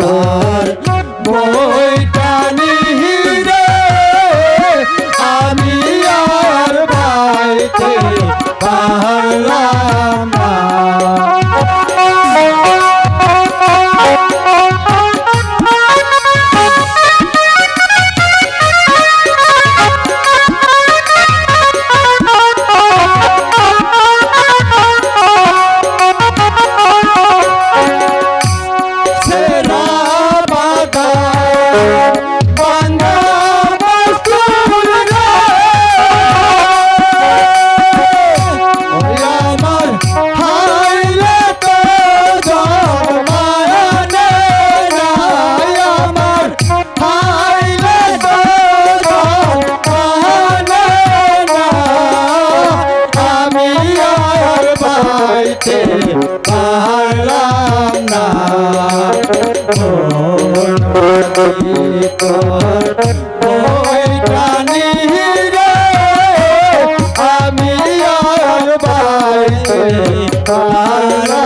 তার বইটা নিহিরে আমি আর বাইতে পারলাম না। পারলাম না বইটা নিহিরে আমি আর বাইতে পারলাম না।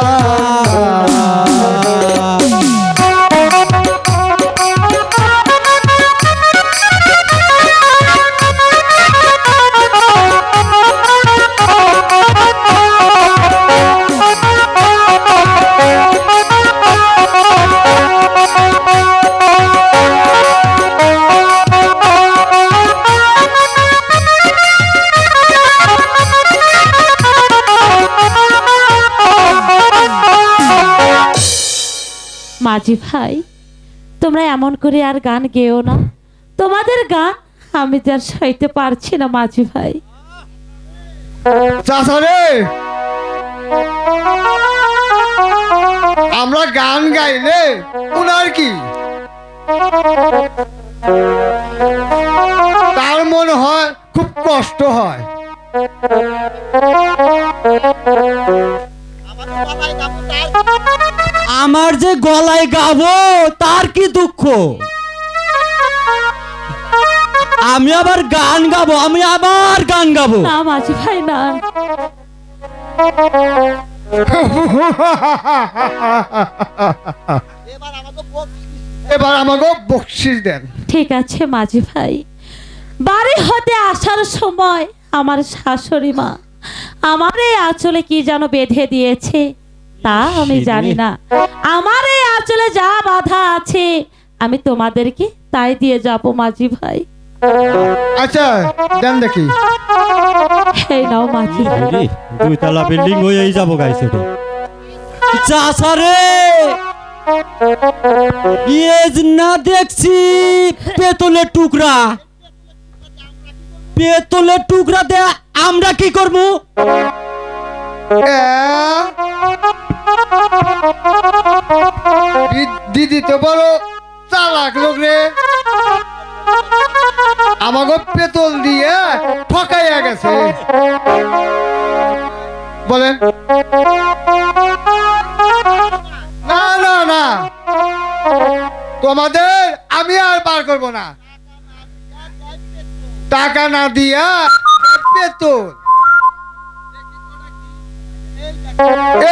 মাঝি ভাই, তোমরা এমন করে আর গান গেও না। তোমাদের গান আমি যার সইতে পারছি না মাঝি ভাই। চাচা রে, আমরা গান গাইলে উনার কি তার মনে হয় খুব কষ্ট হয়। আমার যে গলায় গাবো তার কি দুঃখ? আমি আবার গান গাবো, আমি আবার গান গাবো। না মাঝি ভাই না। এবার আমাকে বকশিস দেন। ঠিক আছে মাঝি ভাই। বাড়ি হতে আসার সময় আমার শাশুড়ি মা আমার এই আঁচলে কি যেন বেঁধে দিয়েছে তা আমি জানি না। আমার এই আঁচলে যা বাধা আছে আমি তোমাদেরকে তাই দিয়ে যাব মাঝি ভাই। আচ্ছা দেন দেখি। এই নাও মাঝি ভাই। দুই তলা বিল্ডিং হয়েই যাবো গাইছে রে। চাচা রে, ইয়েজ না দেখছি পেতলের টুকরা, পেতলের টুকরা দে আমরা কি করবো? দিদি তো বড় চালাক লোক রে, আমাকে পেতল দিয়ে ঠকাইয়া গেছে। বলেন। না না না, তোমাদের আমি আর পার করব না। টাকা না দিয়া পেতল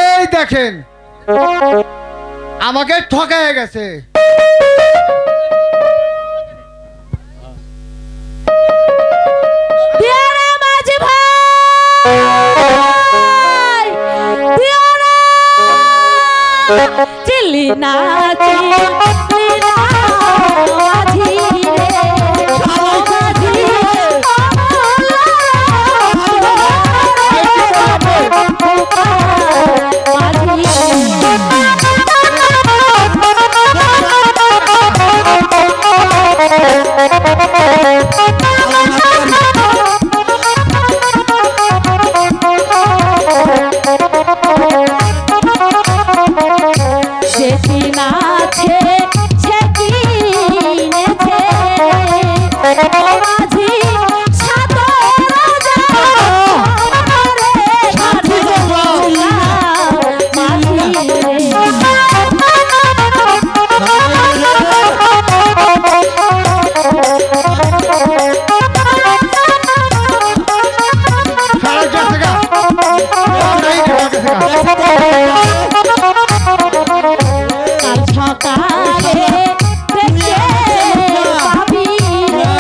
এই দেখেন আমাকে ঠকাইয়া গেছে। চিল্লি না চিল্লি না মাঝি রে, মাঝি সকালে দেখতে পাবি রে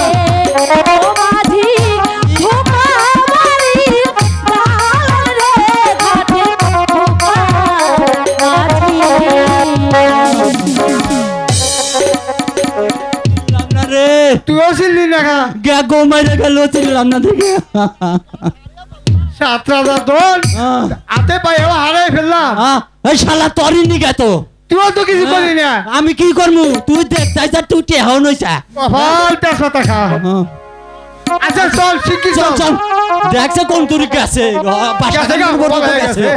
ও মাঝি ধোপা বাড়ির ধান রে ঘাটে ধোপা মাঝি রান্না রে তুইও ছিলি না খা গা গো মাইরে গেল চিনলাম না দেখে 7,000 দোল হাতে পায়ে হারাই ফেললাম এই শালা তরি নি গে তো তুইও তো কিছু করলি না আমি কি করমু তুই দেখ তাই যা তুই টেহাও নইছা কপাল তেজপাতা খা আচ্ছা চল শিগগির চল চল চল দেখছে কোন তুরি গেছে বাসা গেছে থেকে গা, বড় হয়ে গেছে গেছে।